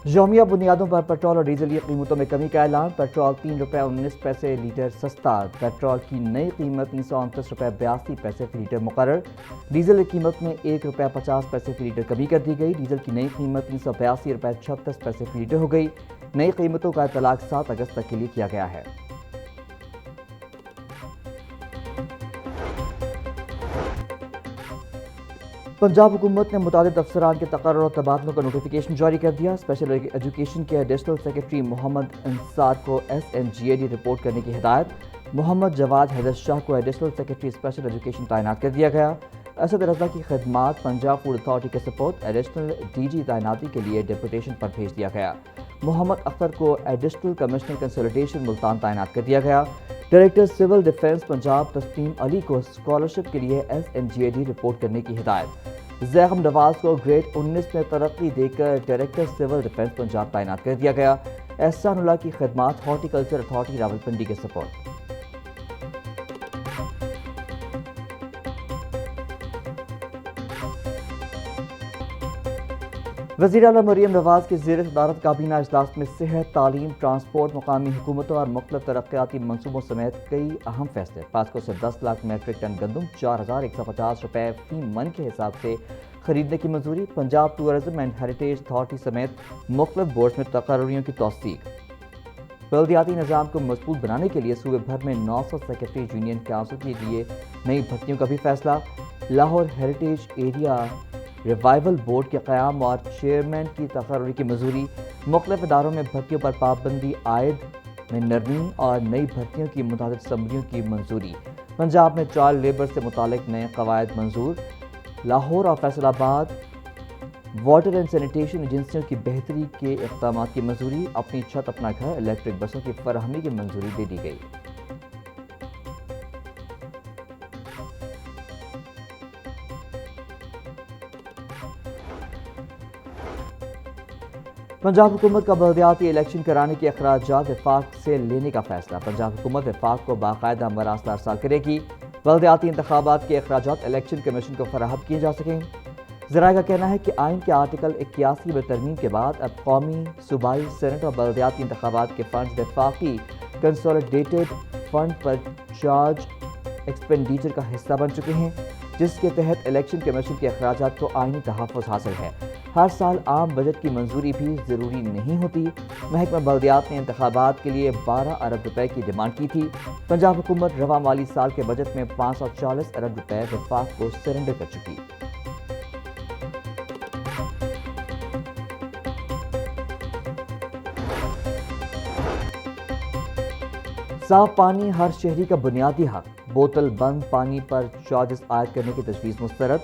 یومیہ بنیادوں پر پیٹرول اور ڈیزل کی قیمتوں میں کمی کا اعلان۔ پیٹرول 3 روپے 19 پیسے لیٹر سستا۔ پیٹرول کی نئی قیمت 329 روپے 82 پیسے فی لیٹر مقرر۔ ڈیزل کی قیمت میں 1 روپے 50 پیسے فی لیٹر کمی کر دی گئی۔ ڈیزل کی نئی قیمت 382 روپے 36 پیسے فی لیٹر ہو گئی۔ نئی قیمتوں کا اطلاق 7 اگست تک کے لیے کیا گیا ہے۔ پنجاب حکومت نے متعدد افسران کے تقرر اور تبادلوں کا نوٹیفیکیشن جاری کر دیا۔ اسپیشل ایجوکیشن کے ایڈیشنل سیکرٹری محمد انصار کو SNGAD رپورٹ کرنے کی ہدایت۔ محمد جواد حیدر شاہ کو ایڈیشنل سیکرٹری اسپیشل ایجوکیشن تعینات کر دیا گیا۔ اسد رضا کی خدمات پنجاب فوڈ اتھارٹی کے سپورٹ ایڈیشنل DG تعیناتی کے لیے ڈیپوٹیشن پر بھیج دیا گیا۔ محمد اختر کو ایڈیشنل کمشنر کنسولیڈیشن ملتان تعینات کر دیا گیا۔ ڈائریکٹر سول ڈیفنس پنجاب تسلیم علی کو اسکالرشپ کے لیے SNGAD رپورٹ کرنے کی ہدایت۔ زیغم نواز کو گریڈ 19 میں ترقی دے کر ڈائریکٹر سول ڈیفنس پنجاب تعینات کر دیا گیا۔ احسان اللہ کی خدمات ہارٹی کلچر اتھارٹی راولپنڈی کے سپورٹ۔ وزیر اعلیٰ مریم نواز کے زیر صدارت کابینہ اجلاس میں صحت، تعلیم، ٹرانسپورٹ، مقامی حکومتوں اور مختلف ترقیاتی منصوبوں سمیت کئی اہم فیصلے۔ پاسکو سے 10 لاکھ میٹرک ٹن گندم 4150 روپے فی من کے حساب سے خریدنے کی منظوری۔ Punjab tourism and heritage authority سمیت مختلف بورڈز میں تقرریوں کی توثیق۔ بلدیاتی نظام کو مضبوط بنانے کے لیے صوبے بھر میں 900 سیکرٹریز یونین کونسل کے لیے نئی بھرتیوں کا بھی فیصلہ۔ Lahore heritage area revival board کے قیام اور چیئرمین کی تقرری کی منظوری۔ مختلف اداروں میں بھرتیوں پر پابندی عائد میں نرمی اور نئی بھرتیوں کی متعدد اسمبلیوں کی منظوری۔ پنجاب میں چائلڈ لیبر سے متعلق نئے قواعد منظور۔ لاہور اور فیصل آباد واٹر اینڈ سینیٹیشن ایجنسیوں کی بہتری کے اقدامات کی منظوری۔ اپنی چھت اپنا گھر الیکٹرک بسوں کی فراہمی کی منظوری دے دی گئی۔ پنجاب حکومت کا بلدیاتی الیکشن کرانے کے اخراجات وفاق سے لینے کا فیصلہ۔ پنجاب حکومت وفاق کو باقاعدہ مراسلہ ارسال کرے گی۔ بلدیاتی انتخابات کے اخراجات الیکشن کمیشن کو فراہم کیے جا سکیں۔ ذرائع کا کہنا ہے کہ آئین کے آرٹیکل 81 میں ترمیم کے بعد اب قومی، صوبائی، سینٹ اور بلدیاتی انتخابات کے فنڈز وفاقی کنسولیڈیٹڈ فنڈ پر چارج ایکسپینڈیچر کا حصہ بن چکے ہیں، جس کے تحت الیکشن کمیشن کے اخراجات کو آئینی تحفظ حاصل ہے۔ ہر سال عام بجٹ کی منظوری بھی ضروری نہیں ہوتی۔ محکمہ بلدیات نے انتخابات کے لیے 12 ارب روپے کی ڈیمانڈ کی تھی۔ پنجاب حکومت رواں مالی سال کے بجٹ میں 540 ارب روپے وفاق کو سرنڈر کر چکی۔ صاف پانی ہر شہری کا بنیادی حق۔ بوتل بند پانی پر چارجز عائد کرنے کی تجویز مسترد۔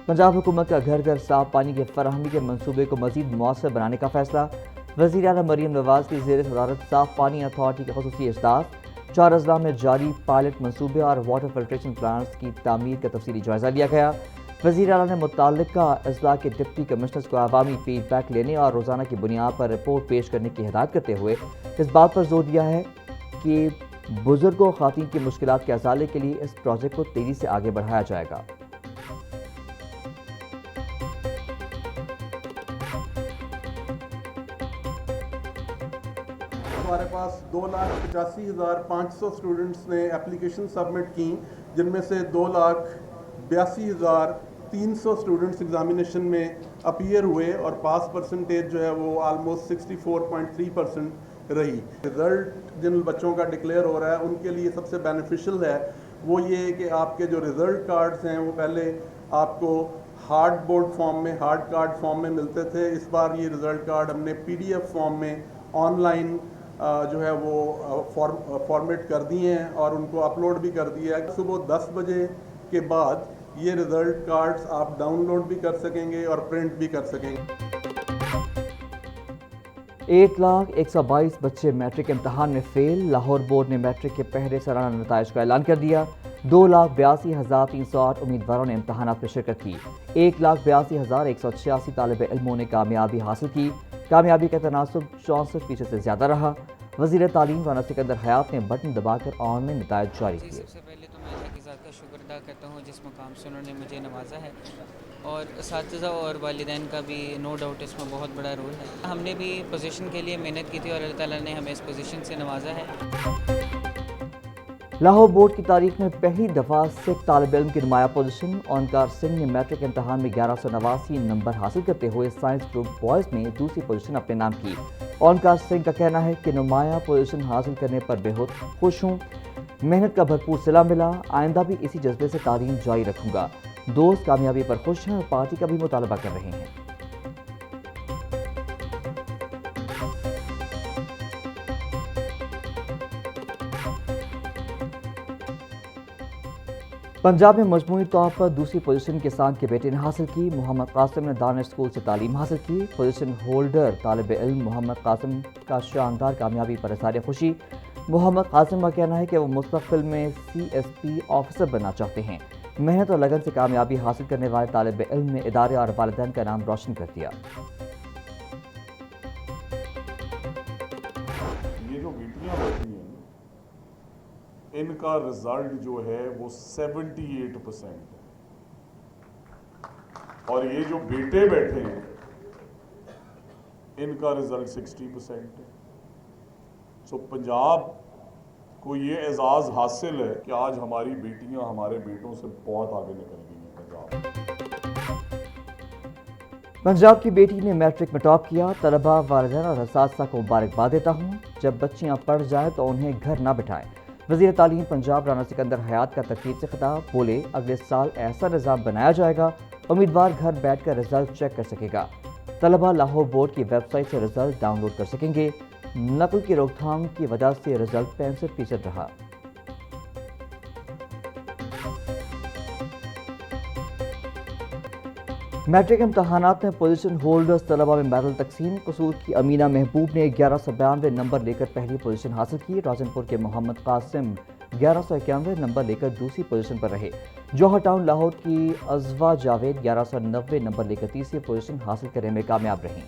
پنجاب حکومت کا گھر گھر صاف پانی کی فراہمی کے منصوبے کو مزید مؤثر بنانے کا فیصلہ۔ وزیر اعلیٰ مریم نواز کی زیر صدارت صاف پانی اتھارٹی کا خصوصی اجلاس۔ 4 اضلاع میں جاری پائلٹ منصوبے اور واٹر فلٹریشن پلانٹس کی تعمیر کا تفصیلی جائزہ لیا گیا۔ وزیر اعلیٰ نے متعلقہ اضلاع کے ڈپٹی کمشنرز کو عوامی فیڈ بیک لینے اور روزانہ کی بنیاد پر رپورٹ پیش کرنے کی ہدایت کرتے ہوئے اس بات پر زور دیا ہے کہ بزرگوں اور خواتین کی مشکلات کے ازالے کے لیے اس پروجیکٹ کو تیزی سے آگے بڑھایا جائے گا۔ ہمارے پاس 2,85,500 اسٹوڈنٹس نے اپلیکیشن سبمٹ کی، جن میں سے 2,82,300 اسٹوڈنٹس ایگزامینیشن میں اپیئر ہوئے اور پاس پرسنٹیج جو ہے وہ آلموسٹ 64.3% رہی۔ رزلٹ جن بچوں کا ڈکلیئر ہو رہا ہے ان کے لیے سب سے بینیفیشل ہے وہ یہ کہ آپ کے جو رزلٹ کارڈز ہیں وہ پہلے آپ کو ہارڈ بورڈ فارم میں، ہارڈ کارڈ فارم میں ملتے تھے۔ اس بار یہ رزلٹ کارڈ ہم نے PDF فارم میں آن لائن جو ہے وہ فارمیٹ کر دیے ہیں اور ان کو اپلوڈ بھی کر دیا ہے۔ صبح 10 بجے کے بعد یہ رزلٹ کارڈز آپ ڈاؤن لوڈ بھی کر سکیں گے اور پرنٹ بھی کر سکیں گے۔ 1,122 بچے میٹرک امتحان میں فیل۔ لاہور بورڈ نے میٹرک کے پہلے سالانہ نتائج کا اعلان کر دیا۔ 2,82,308 امیدواروں نے امتحانات میں شرکت کی۔ 1,82,186 طالب علموں نے کامیابی حاصل کی۔ کامیابی کا تناسب 64% سے زیادہ رہا۔ وزیر تعلیم رانا سکندر حیات نے بٹن دبا کر آن لائن نتائج جاری کیے۔ کا شکر ادا کرتا ہوں جس مقام سے انہوں نے مجھے نوازا ہے، اور اساتذہ اور والدین کا بھی نو ڈاؤٹ اس میں بہت بڑا رول ہے۔ ہم نے بھی پوزیشن کے لیے محنت کی تھی اور اللہ تعالیٰ نے ہمیں اس پوزیشن سے نوازا ہے۔ لاہور بورڈ کی تاریخ میں پہلی دفعہ سکھ طالب علم کی نمایاں پوزیشن اونکار سنگھ نے میٹرک امتحان میں 1189 نمبر حاصل کرتے ہوئے سائنس گروپ بوائز میں دوسری پوزیشن اپنے نام کی۔ اونکار سنگھ کا کہنا ہے کہ نمایاں پوزیشن حاصل کرنے پر بے حد خوش ہوں، محنت کا بھرپور صلہ ملا، آئندہ بھی اسی جذبے سے تعلیم جاری رکھوں گا۔ دوست کامیابی پر خوش ہیں اور پارٹی کا بھی مطالبہ کر رہے ہیں۔ پنجاب میں مجموعی طور پر دوسری پوزیشن کسان کے بیٹے نے حاصل کی۔ محمد قاسم نے دانش اسکول سے تعلیم حاصل کی۔ پوزیشن ہولڈر طالب علم محمد قاسم کا شاندار کامیابی پر اظہار خوشی۔ محمد قاسم کا کہنا ہے کہ وہ مستقبل میں CSP آفیسر بننا چاہتے ہیں۔ محنت اور لگن سے کامیابی حاصل کرنے والے طالب علم نے ادارے اور والدین کا نام روشن کر دیا۔ یہ جو بیٹیاں بیٹھی ہیں ان کا رزلٹ جو ہے وہ 78% ہے، اور یہ جو بیٹے بیٹھے ہیں ان کا رزلٹ 60% ہے۔ سو پنجاب کو یہ اعزاز حاصل ہے کہ آج ہماری بیٹیاں ہمارے بیٹوں سے بہت آگے نکل گئی ہیں۔ پنجاب کی بیٹی نے میٹرک میں ٹاپ کیا۔ طلباء، والدین اور اساتذہ کو مبارکباد دیتا ہوں۔ جب بچیاں پڑھ جائیں تو انہیں گھر نہ بٹھائیں۔ وزیر تعلیم پنجاب رانا سکندر حیات کا تقریب سے خطاب، بولے اگلے سال ایسا نظام بنایا جائے گا امیدوار گھر بیٹھ کر رزلٹ چیک کر سکے گا۔ طلباء لاہور بورڈ کی ویب سائٹ سے رزلٹ ڈاؤن لوڈ کر سکیں گے۔ نقل کی روک تھام کی وجہ سے رزلٹ 65% رہا۔ میٹرک امتحانات میں پوزیشن ہولڈرز طلباء میں میڈل تقسیم۔ قصور کی امینہ محبوب نے 1192 نمبر لے کر پہلی پوزیشن حاصل کی۔ راجن پور کے محمد قاسم 1191 نمبر لے کر دوسری پوزیشن پر رہے۔ جوہر ٹاؤن لاہور کی عزوہ جاوید 1190 نمبر لے کر تیسری پوزیشن حاصل کرنے میں کامیاب رہیں۔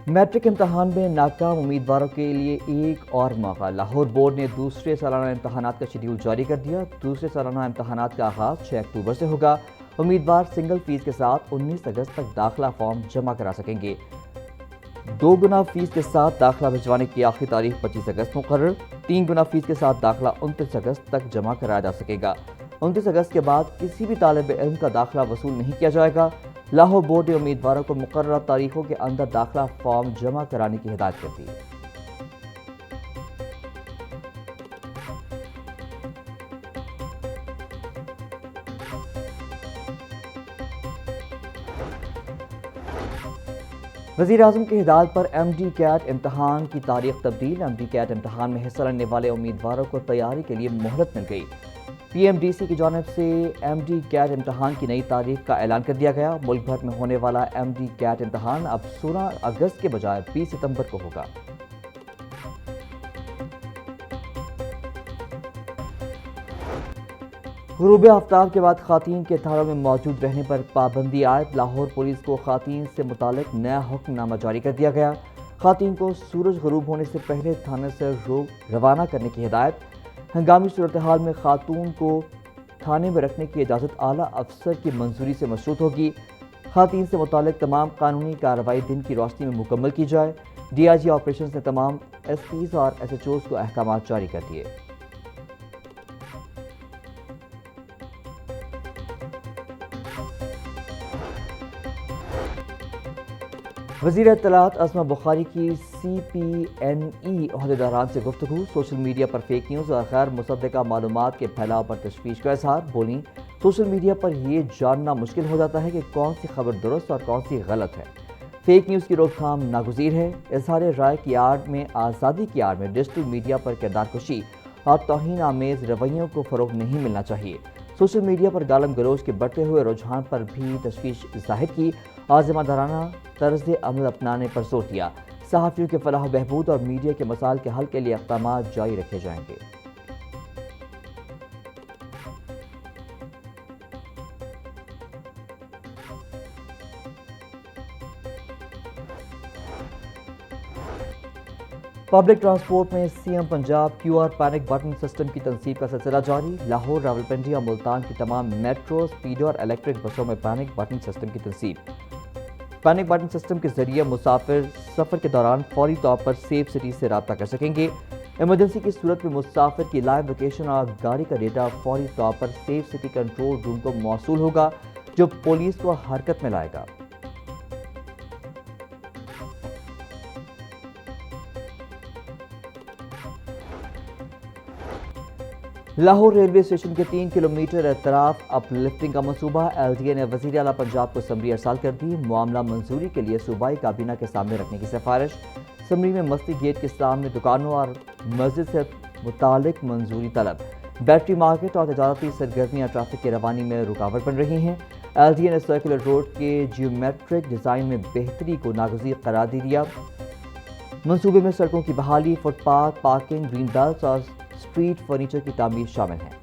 میٹرک امتحان میں ناکام امیدواروں کے لیے ایک اور موقع۔ لاہور بورڈ نے دوسرے سالانہ امتحانات کا شیڈیول جاری کر دیا۔ دوسرے سالانہ امتحانات کا آغاز 6 اکتوبر سے ہوگا۔ امیدوار سنگل فیس کے ساتھ 19 اگست تک داخلہ فارم جمع کرا سکیں گے۔ 2 گنا فیس کے ساتھ داخلہ بھجوانے کی آخری تاریخ 25 اگست مقرر۔ 3 گنا فیس کے ساتھ داخلہ 29 اگست تک جمع کرایا جا سکے گا۔ 29 اگست کے بعد کسی بھی طالب علم کا داخلہ وصول نہیں کیا جائے گا۔ لاہور بورڈ نے امیدواروں کو مقررہ تاریخوں کے اندر داخلہ فارم جمع کرانے کی ہدایت کر دی۔ وزیر اعظم کی ہدایت پر MD کیٹ امتحان کی تاریخ تبدیل۔ MD کیٹ امتحان میں حصہ لینے والے امیدواروں کو تیاری کے لیے مہلت مل گئی۔ PMDC کی جانب سے MD کیٹ امتحان کی نئی تاریخ کا اعلان کر دیا گیا۔ ملک بھر میں ہونے والا MD کیٹ امتحان اب 16 اگست کے بجائے 20 ستمبر کو ہوگا۔ غروب آفتاب کے بعد خواتین کے تھانوں میں موجود رہنے پر پابندی عائد۔ لاہور پولیس کو خواتین سے متعلق نیا حکم نامہ جاری کر دیا گیا۔ خواتین کو سورج غروب ہونے سے پہلے تھانے سے روانہ کرنے کی ہدایت۔ ہنگامی صورتحال میں خاتون کو تھانے میں رکھنے کی اجازت اعلیٰ افسر کی منظوری سے مشروط ہوگی۔ خواتین سے متعلق تمام قانونی کارروائی دن کی روشنی میں مکمل کی جائے۔ DIG آپریشنز نے تمام SPs اور SHOs کو احکامات جاری کر دیے۔ وزیر اطلاعات عصمت بخاری کی CPNE عہدیداران سے گفتگو۔ سوشل میڈیا پر فیک نیوز اور غیر مصدقہ معلومات کے پھیلاؤ پر تشویش کا اظہار۔ بولیں سوشل میڈیا پر یہ جاننا مشکل ہو جاتا ہے کہ کون سی خبر درست اور کون سی غلط ہے۔ فیک نیوز کی روک تھام ناگزیر ہے۔ اظہار رائے کی آڑ میں آزادی کی آڑ میں ڈیجیٹل میڈیا پر کردار کشی اور توہین آمیز رویوں کو فروغ نہیں ملنا چاہیے۔ سوشل میڈیا پر گالم گلوچ کے بڑھتے ہوئے رجحان پر بھی تشویش ظاہر کی۔ عازمہ دارانہ طرز عمل اپنانے پر زور دیا۔ صحافیوں کے فلاح و بہبود اور میڈیا کے مسائل کے حل کے لیے اقدامات جاری رکھے جائیں گے۔ پبلک ٹرانسپورٹ میں C M Punjab QR panic button system کی تنصیب کا سلسلہ جاری. لاہور، راولپنڈی اور ملتان کی تمام میٹرو، اسپیڈو اور الیکٹرک بسوں میں پینک بٹن سسٹم کی تنصیب. پینک بٹن سسٹم کے ذریعے مسافر سفر کے دوران فوری طور پر سیف سٹی سے رابطہ کر سکیں گے. ایمرجنسی کی صورت میں مسافر کی لائیو لوکیشن اور گاڑی کا ڈیٹا فوری طور پر سیف سٹی کنٹرول روم کو موصول ہوگا، جو پولیس کو حرکت میں لائے گا. لاہور ریلوے اسٹیشن کے 3 کلومیٹر اطراف اپ لفٹنگ کا منصوبہ. LDA نے وزیر اعلیٰ پنجاب کو سمری ارسال کر دی. معاملہ منظوری کے لیے صوبائی کابینہ کے سامنے رکھنے کی سفارش. سمری میں مستی گیٹ کے سامنے دکانوں اور مسجد سے متعلق منظوری طلب. بیٹری مارکیٹ اور تجارتی سرگرمیاں ٹریفک کی روانی میں رکاوٹ بن رہی ہیں. LDA نے سرکولر روڈ کے جیومیٹرک ڈیزائن میں بہتری کو ناگزیر قرار دے دیا. منصوبے میں سڑکوں کی بحالی، footpath, parking, green belts اور اسٹریٹ فرنیچر کی تعمیر شامل ہیں.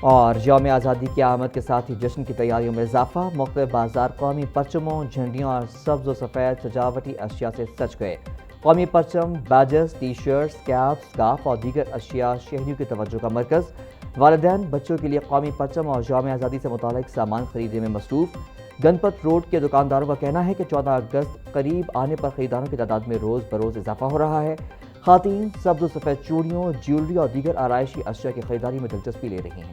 اور یوم آزادی کی آمد کے ساتھ ہی جشن کی تیاریوں میں اضافہ. مختلف بازار قومی پرچموں، جھنڈیوں اور سبز و سفید سجاوٹی اشیاء سے سج گئے. قومی پرچم، بیجز، ٹی شرٹس، کیپس، سکارف اور دیگر اشیاء شہریوں کی توجہ کا مرکز. والدین بچوں کے لیے قومی پرچم اور یوم آزادی سے متعلق سامان خریدنے میں مصروف. گنپت روڈ کے دکانداروں کا کہنا ہے کہ 14 اگست قریب آنے پر خریداروں کی تعداد میں روز بروز اضافہ ہو رہا ہے. خواتین سبز و سفید چوڑیوں، جیولری اور دیگر آرائشی اشیاء کی خریداری میں دلچسپی لے رہی ہیں.